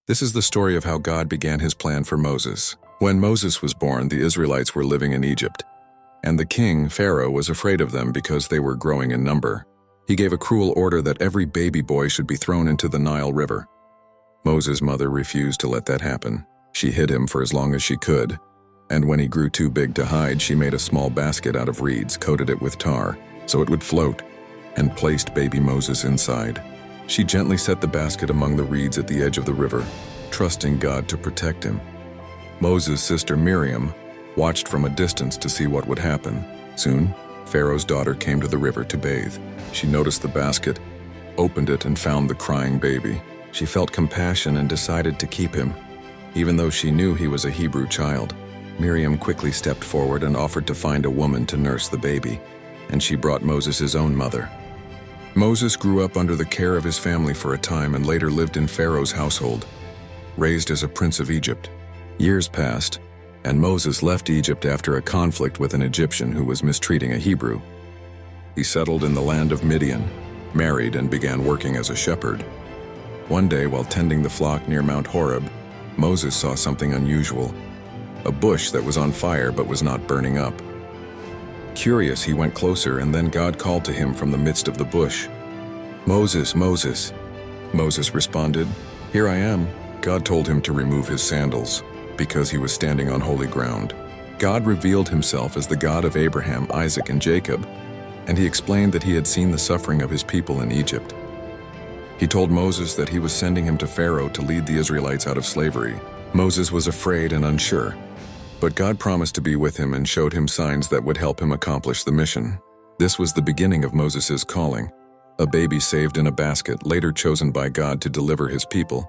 This is the story of how God began his plan for Moses. When Moses was born, the Israelites were living in Egypt, and the king, Pharaoh, was afraid of them because they were growing in number. He gave a cruel order that every baby boy should be thrown into the Nile River. Moses' mother refused to let that happen. She hid him for as long as she could, and when he grew too big to hide, she made a small basket out of reeds, coated it with tar, so it would float, and placed baby Moses inside. She gently set the basket among the reeds at the edge of the river, trusting God to protect him. Moses' sister Miriam watched from a distance to see what would happen. Soon, Pharaoh's daughter came to the river to bathe. She noticed the basket, opened it, and found the crying baby. She felt compassion and decided to keep him, even though she knew he was a Hebrew child. Miriam quickly stepped forward and offered to find a woman to nurse the baby, and she brought Moses his own mother. Moses grew up under the care of his family for a time and later lived in Pharaoh's household, raised as a prince of Egypt. Years passed, and Moses left Egypt after a conflict with an Egyptian who was mistreating a Hebrew. He settled in the land of Midian, married, and began working as a shepherd. One day, while tending the flock near Mount Horeb, Moses saw something unusual: a bush that was on fire but was not burning up. Curious, he went closer, and then God called to him from the midst of the bush. "Moses, Moses." Moses responded, "Here I am." God told him to remove his sandals, because he was standing on holy ground. God revealed himself as the God of Abraham, Isaac, and Jacob, and he explained that he had seen the suffering of his people in Egypt. He told Moses that he was sending him to Pharaoh to lead the Israelites out of slavery. Moses was afraid and unsure, but God promised to be with him and showed him signs that would help him accomplish the mission. This was the beginning of Moses' calling, a baby saved in a basket, later chosen by God to deliver his people.